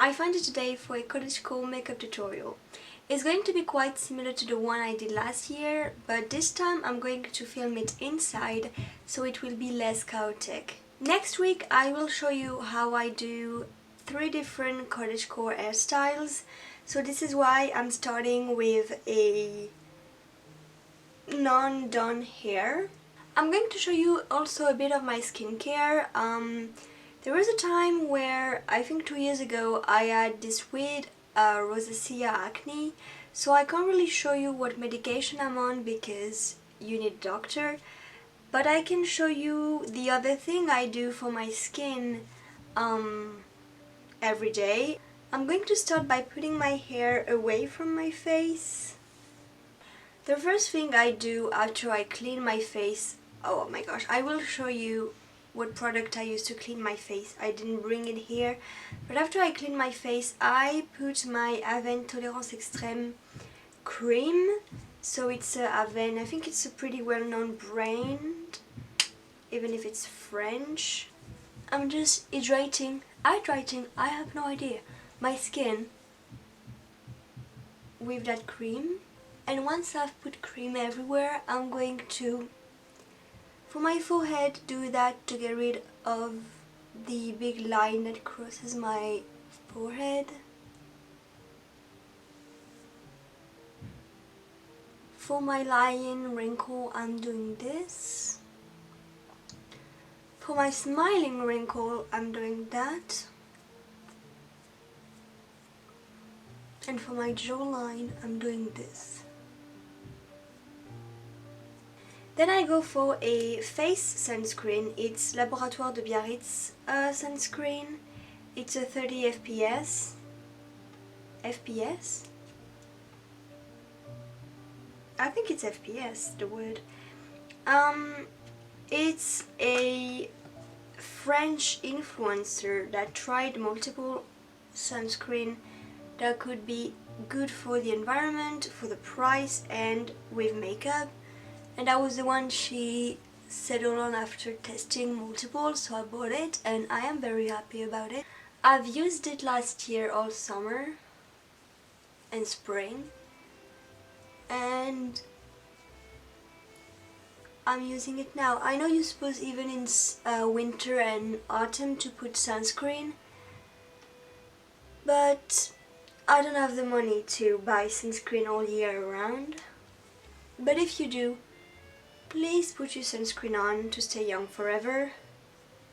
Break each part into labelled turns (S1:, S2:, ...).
S1: I found you today for a Cottagecore makeup tutorial. It's going to be quite similar to the one I did last year, but this time I'm going to film it inside, so it will be less chaotic. Next week I will show you how I do 3 different Cottagecore hairstyles. So this is why I'm starting with a non-done hair. I'm going to show you also a bit of my skincare. There was a time where, I think 2 years ago, I had this weird rosacea acne, so I can't really show you what medication I'm on because you need a doctor, but I can show you the other thing I do for my skin every day. I'm going to start by putting my hair away from my face. The first thing I do after I clean my face, oh my gosh, I will show you what product I use to clean my face. I didn't bring it here, but after I clean my face, I put my Avène Tolérance Extrême cream. So it's Avène, I think it's a pretty well-known brand, even if it's French. I'm just hydrating, I have no idea, my skin with that cream. And once I've put cream everywhere, I'm going to, for my forehead, do that to get rid of the big line that crosses my forehead. For my line wrinkle, I'm doing this. For my smiling wrinkle, I'm doing that. And for my jawline, I'm doing this. Then I go for a face sunscreen. It's Laboratoire de Biarritz sunscreen. It's a 30 FPS. FPS? I think it's FPS, the word. It's a French influencer that tried multiple sunscreen that could be good for the environment, for the price, and with makeup. And that was the one she settled on after testing multiple, so I bought it and I am very happy about it. I've used it last year all summer and spring, and I'm using it now. I know you're supposed even in winter and autumn to put sunscreen, but I don't have the money to buy sunscreen all year round. But if you do, please put your sunscreen on to stay young forever.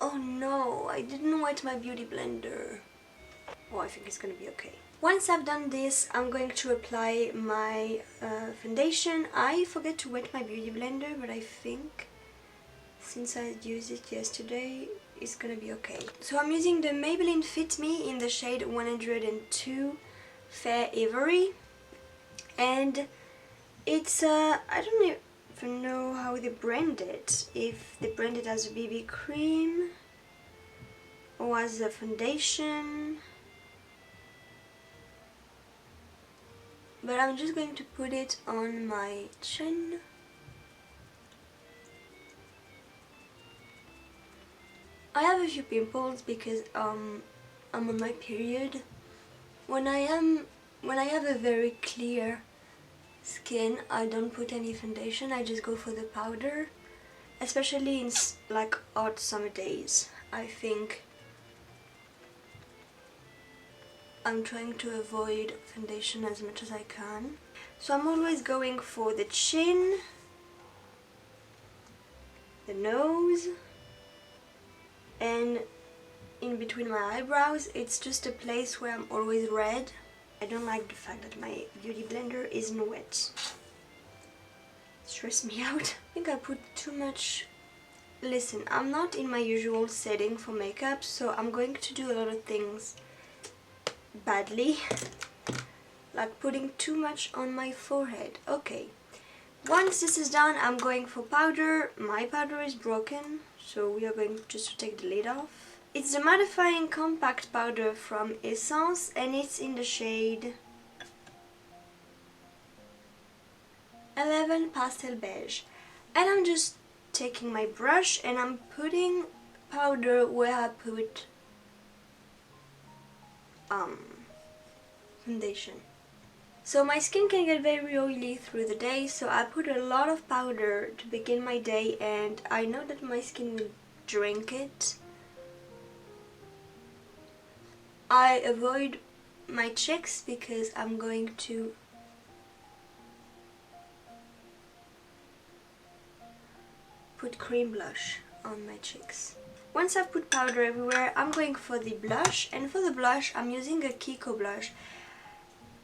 S1: Oh no, I didn't wet my beauty blender. Oh, I think it's gonna be okay. Once I've done this, I'm going to apply my foundation. I forget to wet my beauty blender, but I think since I used it yesterday, it's gonna be okay. So I'm using the Maybelline Fit Me in the shade 102 Fair Ivory. And it's, I don't even know how they brand it. If they brand it as a BB cream or as a foundation. But I'm just going to put it on my chin. I have a few pimples because I'm on my period. When I have a very clear skin, I don't put any foundation, I just go for the powder, especially in like hot summer days. I think I'm trying to avoid foundation as much as I can. So I'm always going for the chin, the nose, and in between my eyebrows. It's just a place where I'm always red. I don't like the fact that my beauty blender isn't wet. It stresses me out. I think I put too much. Listen, I'm not in my usual setting for makeup, so I'm going to do a lot of things badly. Like putting too much on my forehead. Okay. Once this is done, I'm going for powder. My powder is broken, so we are going just to take the lid off. It's the mattifying compact powder from Essence, and it's in the shade 11 Pastel Beige. And I'm just taking my brush and I'm putting powder where I put foundation. So my skin can get very oily through the day, so I put a lot of powder to begin my day, and I know that my skin will drink it. I avoid my cheeks because I'm going to put cream blush on my cheeks. Once I've put powder everywhere, I'm going for the blush, and for the blush I'm using a Kiko blush.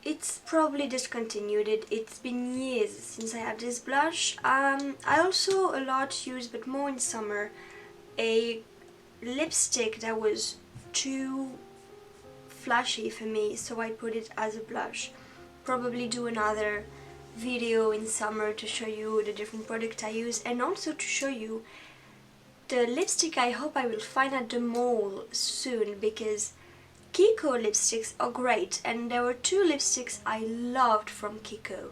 S1: It's probably discontinued. It's been years since I had this blush. I also a lot use, but more in summer, a lipstick that was too flashy for me, so I put it as a blush. Probably do another video in summer to show you the different products I use, and also to show you the lipstick I hope I will find at the mall soon, because Kiko lipsticks are great, and there were two lipsticks I loved from Kiko.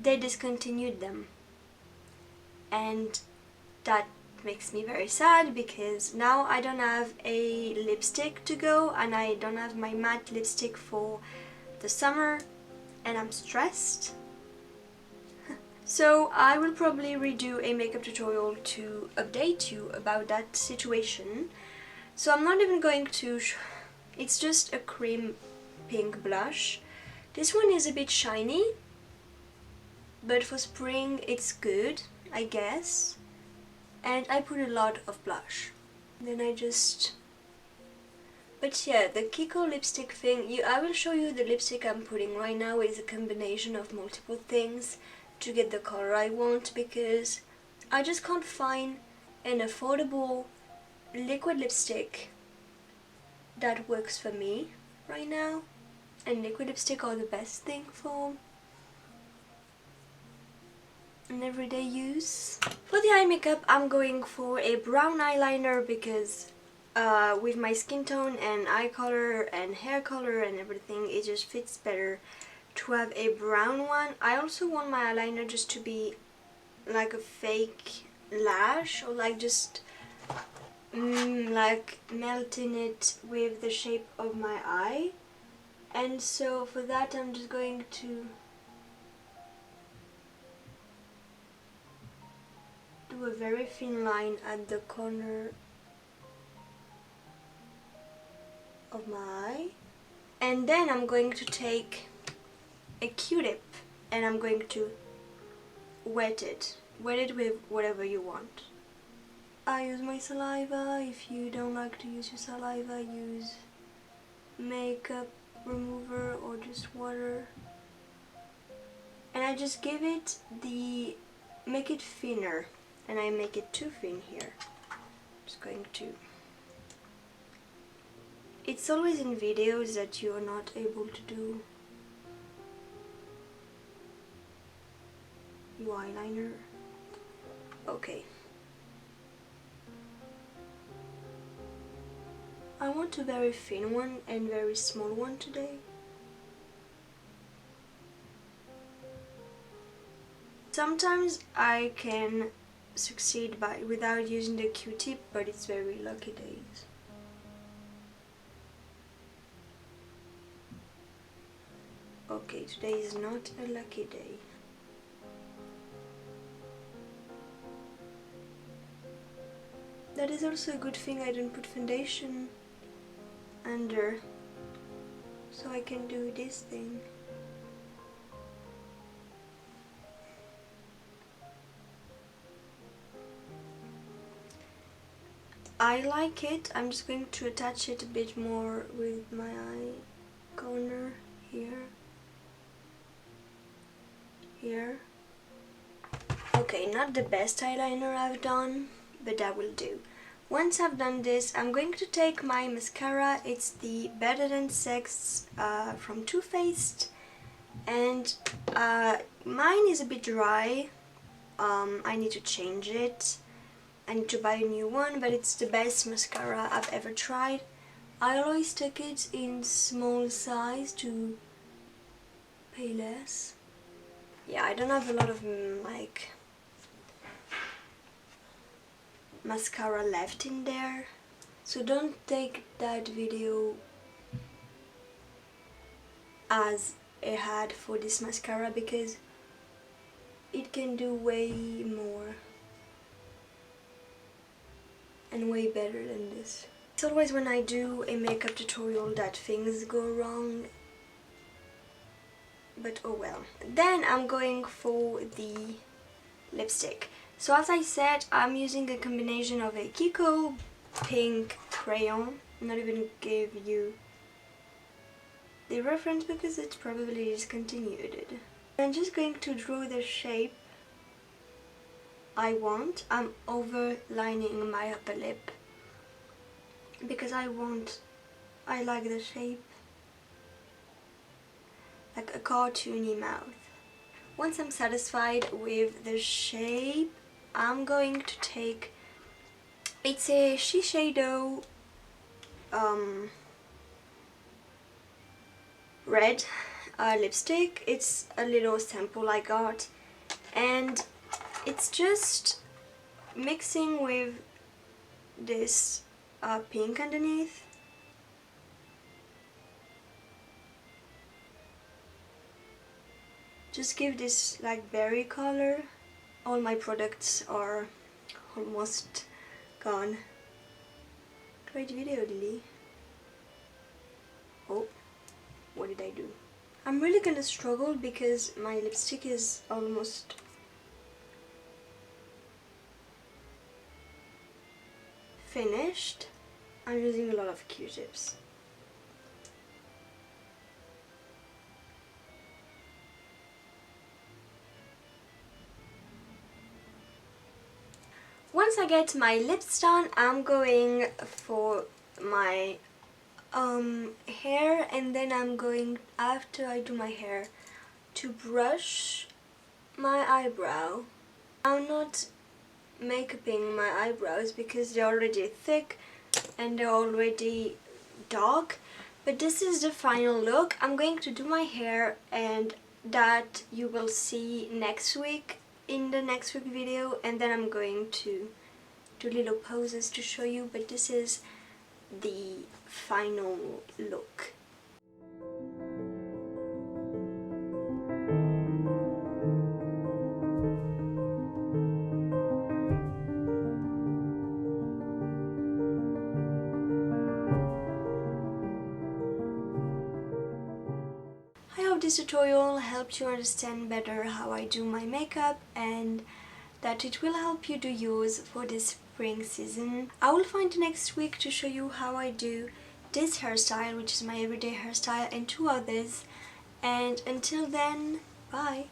S1: They discontinued them, and that makes me very sad because now I don't have a lipstick to go, and I don't have my matte lipstick for the summer, and I'm stressed. So I will probably redo a makeup tutorial to update you about that situation. So I'm not even going to it's just a cream pink blush. This one is a bit shiny, but for spring it's good, I guess. And I put a lot of blush. Then I just... But yeah, the Kiko lipstick thing, I will show you the lipstick I'm putting right now. Is a combination of multiple things to get the color I want, because I just can't find an affordable liquid lipstick that works for me right now, and liquid lipstick are the best thing for an everyday use. For the eye makeup I'm going for a brown eyeliner because with my skin tone and eye color and hair color and everything, it just fits better to have a brown one. I also want my eyeliner just to be like a fake lash, or like just like melting it with the shape of my eye. And so for that I'm just going to do a very thin line at the corner of my eye, and then I'm going to take a Q-tip and I'm going to wet it with whatever you want. I use my saliva. If you don't like to use your saliva, use makeup remover or just water. And I just give it make it thinner, and I make it too thin here. I'm just going to... It's always in videos that you're not able to do your eyeliner. Okay. I want a very thin one and very small one today. Sometimes I can succeed without using the Q-tip, but it's very lucky days. Okay, today is not a lucky day. That is also a good thing I didn't put foundation under, so I can do this thing. I like it. I'm just going to attach it a bit more with my eye corner here. Here. Okay, not the best eyeliner I've done, but that will do. Once I've done this, I'm going to take my mascara. It's the Better Than Sex from Too Faced, and mine is a bit dry. I need to change it. I need to buy a new one, but it's the best mascara I've ever tried. I always take it in small size to pay less. Yeah, I don't have a lot of like mascara left in there, so don't take that video as I had for this mascara because it can do way more and way better than this. It's always when I do a makeup tutorial that things go wrong, but oh well. Then I'm going for the lipstick. So as I said, I'm using a combination of a Kiko pink crayon. I'm not even give you the reference because it's probably discontinued. I'm just going to draw the shape I want. I'm overlining my upper lip because I like the shape like a cartoony mouth. Once I'm satisfied with the shape, I'm going to take, it's a Shiseido red lipstick. It's a little sample I got, and it's just mixing with this pink underneath. Just give this like berry color. All my products are almost gone. Great video, Lilly. Oh, what did I do? I'm really gonna struggle because my lipstick is almost finished. I'm using a lot of Q-tips. Once I get my lips done, I'm going for my hair, and then I'm going, after I do my hair, to brush my eyebrow. I'm not makeuping my eyebrows because they're already thick and they're already dark, but this is the final look. I'm going to do my hair, and that you will see next week in the next week video, and then I'm going to do little poses to show you, but this is the final look. I hope this tutorial helped you understand better how I do my makeup, and that it will help you do yours for this spring season. I will find next week to show you how I do this hairstyle, which is my everyday hairstyle, and 2 others. And until then, bye!